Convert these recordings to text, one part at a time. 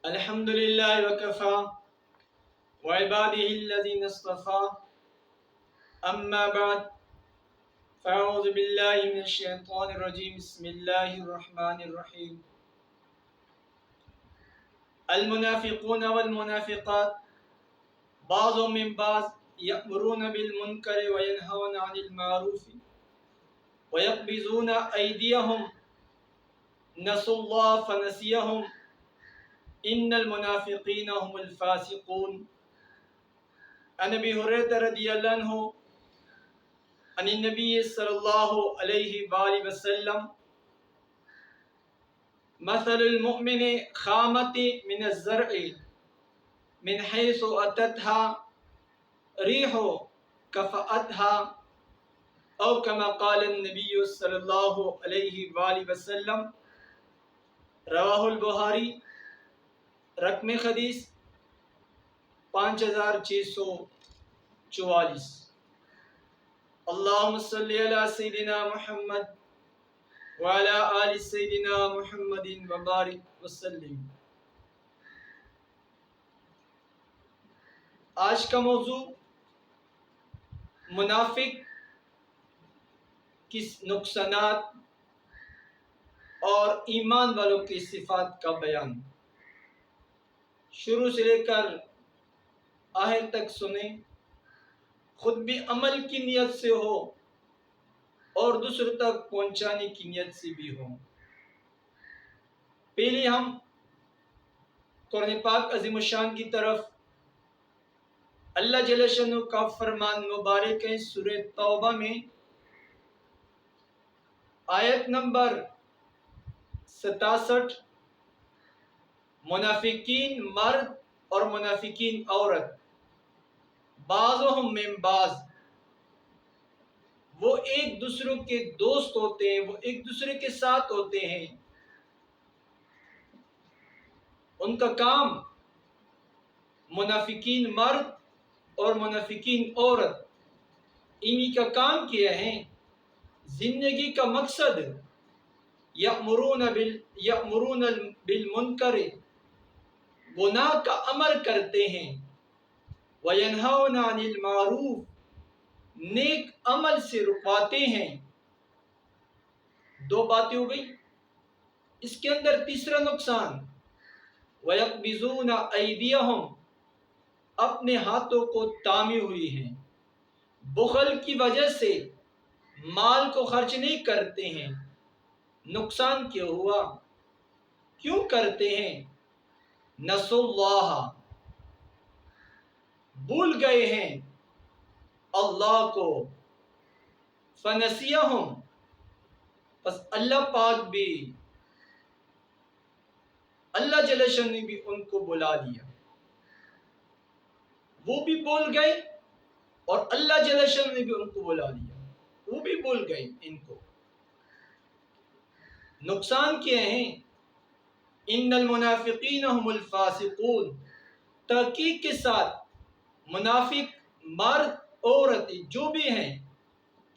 الحمد لله وكفى وعباده الذين اصطفى أما بعد فأعوذ بالله من الشيطان الرجيم بسم الله الرحمن الرحيم المنافقون والمنافقات بعضهم من بعض يأمرون بالمنكر وينهون عن المعروف ويقبضون أيديهم نسوا الله فنسيهم إن المنافقين هم الفاسقون عن أبي هريرة رضي الله عنه عن النبي صلى الله عليه وآله وسلم مثل المؤمن خامة من الزرع من حيث أتتها ريح كفأتها أو كما قال النبي صلى الله عليه وآله وسلم رواہ البخاری رقم حدیث 5644 اللہم صلی علی سیدنا محمد وعلی آل سیدنا محمد وبارک وسلم۔ آج کا موضوع منافق کی نقصانات اور ایمان والوں کی صفات کا بیان۔ شروع سے لے کر آخر تک سنیں، خود بھی عمل کی نیت سے ہو اور دوسروں تک پہنچانے کی نیت سے بھی ہو۔ پہلے ہم قرآن پاک عظیم الشان کی طرف اللہ جل شانہ کا فرمان مبارک ہے سورہ توبہ میں آیت نمبر 67، منافقین مرد اور منافقین عورت بعضهم من بعض، وہ ایک دوسرے کے دوست ہوتے ہیں، وہ ایک دوسرے کے ساتھ ہوتے ہیں۔ ان کا کام منافقین مرد اور منافقین عورت انہی کا کام کیا ہے۔ زندگی کا مقصد یأمرون بالمنکر، گناہ کا امر کرتے ہیں، وینہون عن المعروف، نیک عمل سے رکواتے ہیں۔ دو باتیں ہو گئی، اس کے اندر تیسرا نقصان وَيَقْبِضُونَ أَيْدِيَهُمْ، اپنے ہاتھوں کو تامی ہوئی ہیں، بخل کی وجہ سے مال کو خرچ نہیں کرتے ہیں۔ نقصان کیا ہوا؟ کیوں کرتے ہیں؟ نسوا اللہ، بھول گئے ہیں اللہ کو، فنسیہم، پس اللہ پاک بھی، اللہ جل شانہ نے بھی ان کو بلا دیا۔ وہ بھی بول گئے اور اللہ جل شانہ نے بھی ان کو بلا دیا، وہ بھی بول گئے ان کو۔ نقصان کیا ہیں؟ ان المنافقین هم الفاسقون، تحقیق کے ساتھ منافق مرد عورت جو بھی ہیں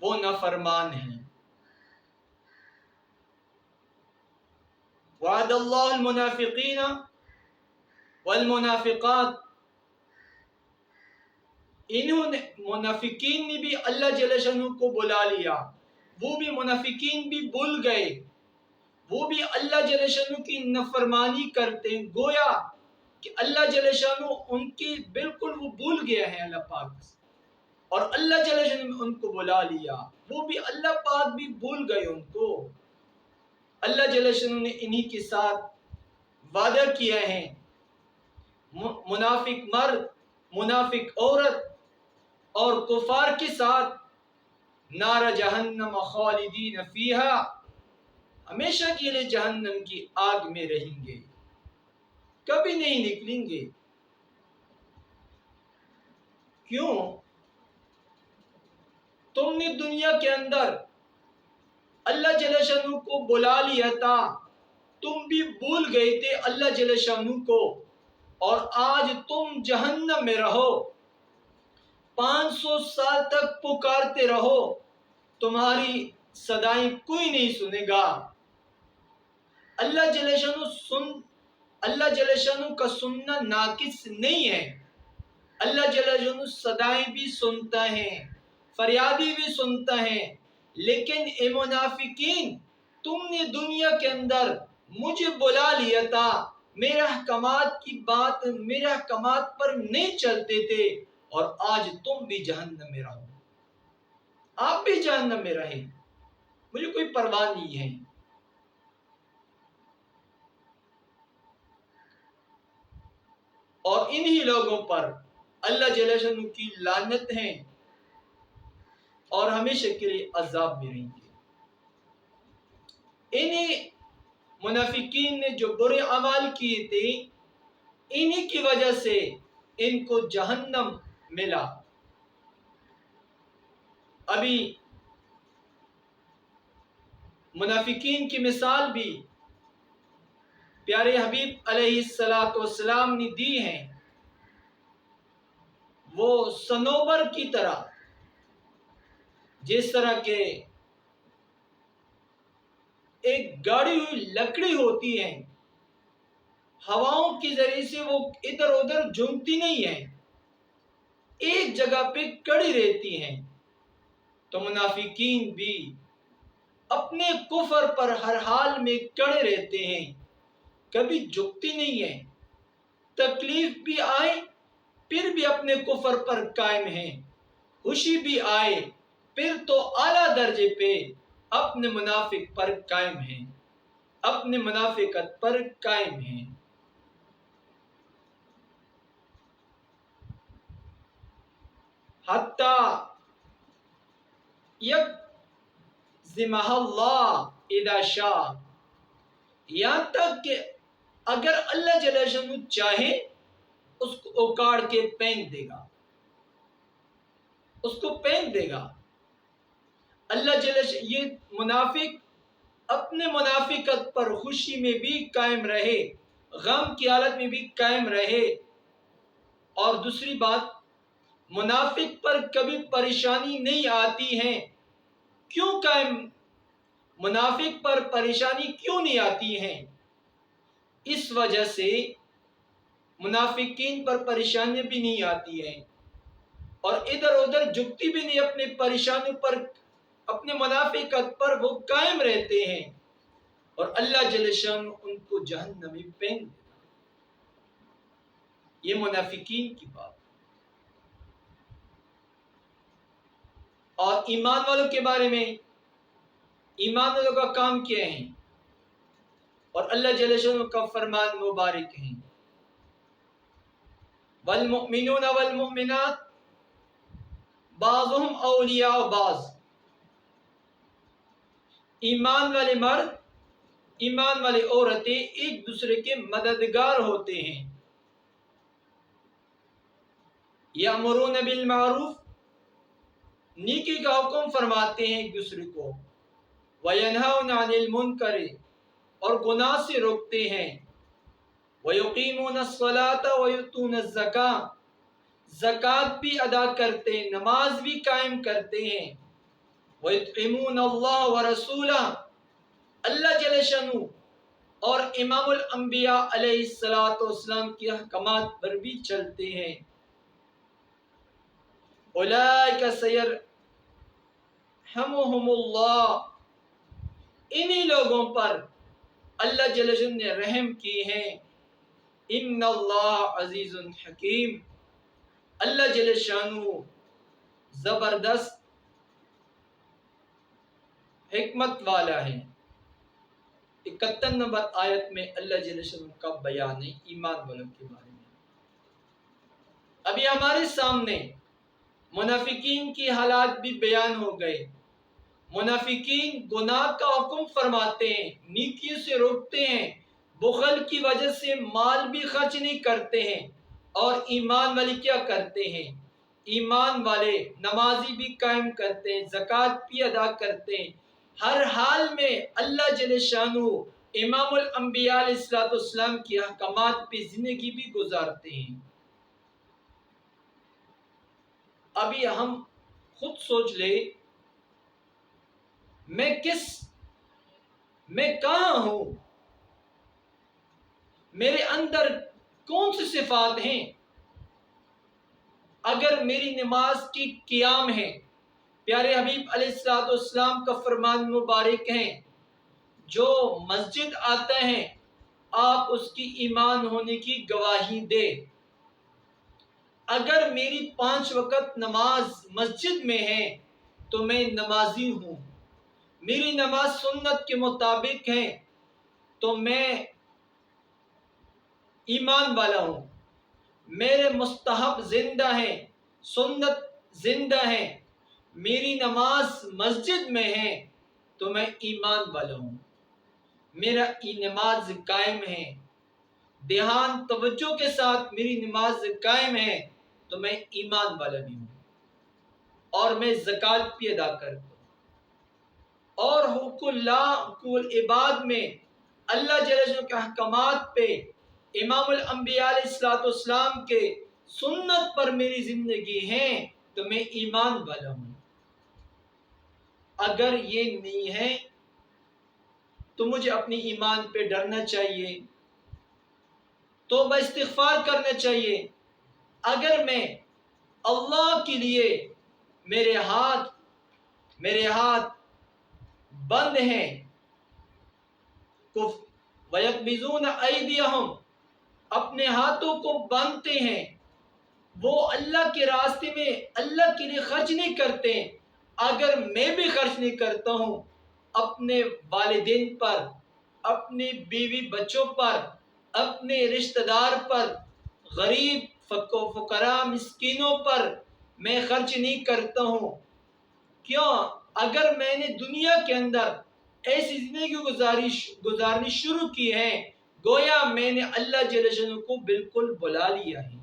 وہ نافرمان ہیں۔ وعد اللہ المنافقین والمنافقات، انہوں نے منافقین نے بھی اللہ جل شانہ کو بلا لیا، وہ بھی منافقین بھی بھول گئے، وہ بھی اللہ جل شانہ کی نافرمانی کرتے ہیں، گویا کہ اللہ جل شانہ ان کی بالکل وہ بھول گیا ہے اللہ پاک سے، اور اللہ جل شانہ نے ان کو بلا لیا، وہ بھی اللہ پاک بھی بھول گئے ان کو۔ اللہ جل شانہ نے انہی کے ساتھ وعدہ کیا ہے، منافق مرد منافق عورت اور کفار کے ساتھ نار جہنم خالدین فیہا، ہمیشہ کے لیے جہنم کی آگ میں رہیں گے، کبھی نہیں نکلیں گے۔ کیوں؟ تم نے دنیا کے اندر اللہ جل شانہ کو بلا لیا تھا، تم بھی بھول گئے تھے اللہ جل شانہ کو، اور آج تم جہنم میں رہو، 500 سال تک پکارتے رہو، تمہاری صدائیں کوئی نہیں سنے گا۔ اللہ جل شانہ اللہ جل شانہ کا سننا ناقص نہیں ہے، اللہ جل شانہ صدائیں بھی سنتا ہے، فریادی بھی سنتا ہے، لیکن اے منافقین، تم نے دنیا کے اندر مجھے بلا لیا تھا، میرے احکامات پر نہیں چلتے تھے، اور آج تم بھی جہنم میں رہو، آپ بھی جہنم میں رہے، مجھے کوئی پرواہ نہیں ہے۔ اور انہی لوگوں پر اللہ جل شانہ کی لعنت ہے اور ہمیشہ کے لیے عذاب میں رہیں گے۔ انہی منافقین نے جو برے اعمال کیے تھے، انہی کی وجہ سے ان کو جہنم ملا۔ ابھی منافقین کی مثال بھی پیارے حبیب علیہ السلام نے دی ہیں، وہ صنوبر کی طرح، جس طرح کہ ایک گاڑی ہوئی لکڑی ہوتی ہے، ہواؤں کے ذریعے سے وہ ادھر ادھر جھومتی نہیں ہے، ایک جگہ پہ کڑی رہتی ہیں۔ تو منافقین بھی اپنے کفر پر ہر حال میں کڑے رہتے ہیں، کبھی جھکتی نہیں ہے، تکلیف بھی آئے پھر بھی اپنے کفر پر قائم ہیں، خوشی بھی آئے پھر تو اعلیٰ درجے پہ اپنے منافق پر قائم ہیں، اپنے منافقت پر قائم ہیں۔ حتیٰ یکزمہ اللہ اذا شاء، یہاں تک کہ اگر اللہ جل شانہ چاہے اس کو اکاڑ کے پھینک دے گا، اس کو پھینک دے گا۔ اللہ جل شانہ، یہ منافق اپنے منافقت پر خوشی میں بھی قائم رہے، غم کی حالت میں بھی قائم رہے۔ اور دوسری بات، منافق پر کبھی پریشانی نہیں آتی ہے، کیوں قائم؟ منافق پر پریشانی کیوں نہیں آتی ہے؟ اس وجہ سے منافقین پر پریشانی بھی نہیں آتی ہے، اور ادھر ادھر جھکتی بھی نہیں، اپنے پریشانی پر، اپنے منافقت پر وہ قائم رہتے ہیں، اور اللہ جل شانہ ان کو جہنم میں پھینک دیتا۔ یہ منافقین کی بات۔ اور ایمان والوں کے بارے میں، ایمان والوں کا کام کیا ہے، اور اللہ جل شانہ کا فرمان مبارک ہے، والمؤمنون والمؤمنات بعضهم اولیاء بعض، ایمان والے مرد، ایمان والی عورتیں ایک دوسرے کے مددگار ہوتے ہیں۔ یامرون بالمعروف، نیکی کا حکم فرماتے ہیں ایک دوسرے کو، وینہون عن المنکر، اور گناہ سے روکتے ہیں، ویقیمون الصلاۃ ویؤتون الزکاۃ، زکوٰۃ بھی ادا کرتے ہیں، نماز بھی قائم کرتے ہیں، ویطیعون اللہ ورسولہ، اللہ جل شانہ اور امام الانبیاء علیہ السلام کے احکامات پر بھی چلتے ہیں۔ اولئک سیرحمہم اللہ، انہی لوگوں پر اللہ جل شانہ نے رحم کی ہے۔ ان اللہ عزیز حکیم، اللہ جل شانہ زبردست حکمت والا ہے۔ 71 نمبر آیت میں اللہ جل شانہ کا بیان ہے ایمان والوں کے بارے میں۔ ابھی ہمارے سامنے منافقین کی حالات بھی بیان ہو گئے۔ منافقین گناہ کا حکم فرماتے ہیں، نیکیوں سے روکتے ہیں، بخل کی وجہ سے مال بھی خرچ نہیں کرتے ہیں، اور ایمان والے کیا کرتے ہیں؟ ایمان والے نمازی بھی قائم کرتے ہیں، زکوٰۃ بھی ادا کرتے ہیں، ہر حال میں اللہ جل شانہ امام الانبیاء علیہ السلام کی احکامات پہ زندگی بھی گزارتے ہیں۔ ابھی ہم خود سوچ لیں، میں کہاں ہوں؟ میرے اندر کون سی صفات ہیں؟ اگر میری نماز کی قیام ہے، پیارے حبیب علیہ الصلوۃ والسلام کا فرمان مبارک ہے، جو مسجد آتا ہے آپ اس کی ایمان ہونے کی گواہی دے۔ اگر میری 5 وقت نماز مسجد میں ہے تو میں نمازی ہوں، میری نماز سنت کے مطابق ہے تو میں ایمان والا ہوں، میرے مستحب زندہ ہیں، سنت زندہ ہیں، میری نماز مسجد میں ہے تو میں ایمان والا ہوں، میرا نماز قائم ہے، دھیان توجہ کے ساتھ میری نماز قائم ہے تو میں ایمان والا بھی ہوں، اور میں زکوٰۃ بھی ادا کرتا ہوں، اور حقوق اللہ حقوق العباد میں اللہ جل جلالہ کے احکامات پہ، امام الانبیاء علیہ الصلوۃ والسلام کے سنت پر میری زندگی ہے تو میں ایمان والا ہوں۔ اگر یہ نہیں ہے تو مجھے اپنی ایمان پہ ڈرنا چاہیے، توبہ استغفار کرنا چاہیے۔ اگر میں اللہ کے لیے میرے ہاتھ بند ہیں، وَيَقْبِضُونَ أَيْدِيَهُمْ، اپنے ہاتھوں کو باندھتے ہیں، وہ اللہ کے راستے میں اللہ کے لیے خرچ نہیں کرتے۔ اگر میں بھی خرچ نہیں کرتا ہوں اپنے والدین پر، اپنے بیوی بچوں پر، اپنے رشتہ دار پر، غریب فقراء مسکینوں پر میں خرچ نہیں کرتا ہوں، کیوں؟ اگر میں نے دنیا کے اندر ایسی زندگی گزارنی شروع کی ہے، گویا میں نے اللہ جل جلالہ کو بالکل بلا لیا ہے،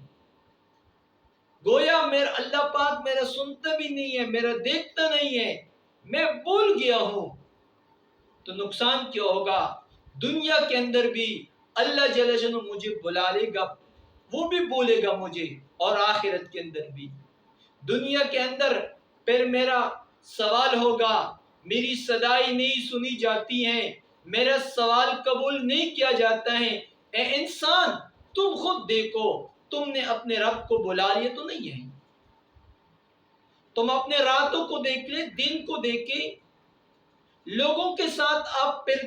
گویا میرا اللہ پاک میرا سنتا بھی نہیں ہے، میرا دیکھتا نہیں ہے، میں بھول گیا ہوں، تو نقصان کیا ہوگا؟ دنیا کے اندر بھی اللہ جل جلالہ مجھے بلا لے گا، وہ بھی بولے گا مجھے، اور آخرت کے اندر بھی۔ دنیا کے اندر پھر میرا سوال ہوگا، میری صدائی نہیں سنی جاتی ہیں، میرا سوال قبول نہیں کیا جاتا ہے۔ اے انسان، تم خود دیکھو، تم نے اپنے رب کو بلا لیا تو نہیں ہے؟ تم اپنے راتوں کو دیکھ لے، دن کو دیکھے، لوگوں کے ساتھ آپ پھر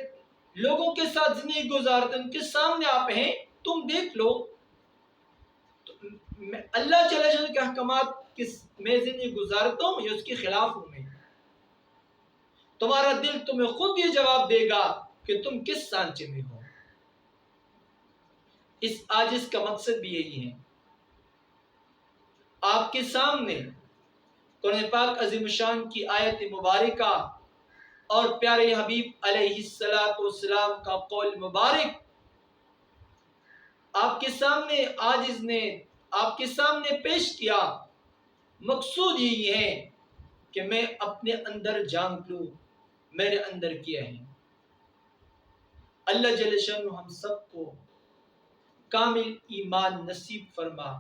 لوگوں کے ساتھ زندگی گزارتے، ان کے سامنے آپ ہیں، تم دیکھ لو۔ اللہ جل جلالہ کے احکامات میں زندگی گزارتا ہوں یا اس کے خلاف ہوں میں؟ تمہارا دل تمہیں خود یہ جواب دے گا کہ تم کس سانچے میں ہو۔ اس عاجز کا مقصد بھی یہی ہے۔ آپ کے سامنے قرآن پاک عظیم الشان کی آیت مبارکہ اور پیارے حبیب علیہ السلام کا قول مبارک آپ کے سامنے عاجز نے آپ کے سامنے پیش کیا۔ مقصود یہی ہے کہ میں اپنے اندر جان لوں میرے اندر کیا ہے۔ اللہ جل شانہ ہم سب کو کامل ایمان نصیب فرما۔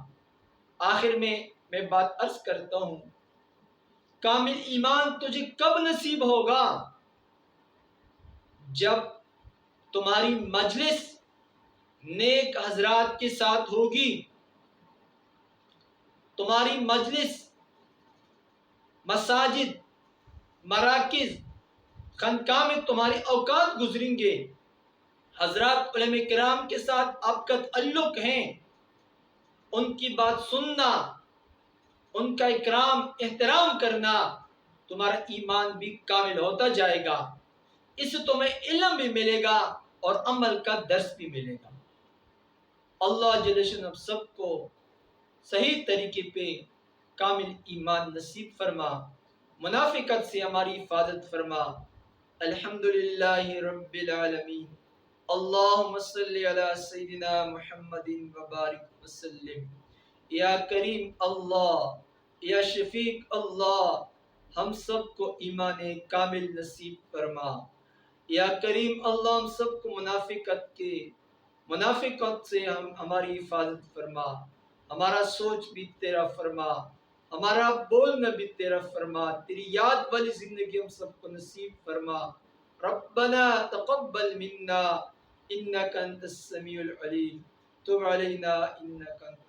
آخر میں بات عرض کرتا ہوں، کامل ایمان تجھے کب نصیب ہوگا؟ جب تمہاری مجلس نیک حضرات کے ساتھ ہوگی، تمہاری مجلس مساجد، مراکز، خانقاہ میں تمہارے اوقات گزریں گے، حضرات علماء کرام کے ساتھ آپ کا تعلق ہے، ان کی بات سننا، ان کا اکرام احترام کرنا، تمہارا ایمان بھی کامل ہوتا جائے گا، اس سے تمہیں علم بھی ملے گا اور عمل کا درس بھی ملے گا۔ اللہ جل شانہ سب کو صحیح طریقے پہ کامل ایمان نصیب فرما، منافقت سے ہماری حفاظت فرما۔ الحمدللہ رب العالمین، اللہم صلی علی سیدنا محمد وبارک وسلم۔ یا کریم اللہ، یا شفیق اللہ، ہم سب کو ایمان کامل نصیب فرما۔ یا کریم اللہ، ہم سب کو منافقت سے ہماری حفاظت فرما، ہمارا سوچ بھی تیرا فرما، ہمارا بولنا بھی تیرا فرما، تیری یاد والی زندگی ہم سب کو نصیب فرما۔ ربنا تقبل منا انک انت السمیع العلیم تب علینا انک انت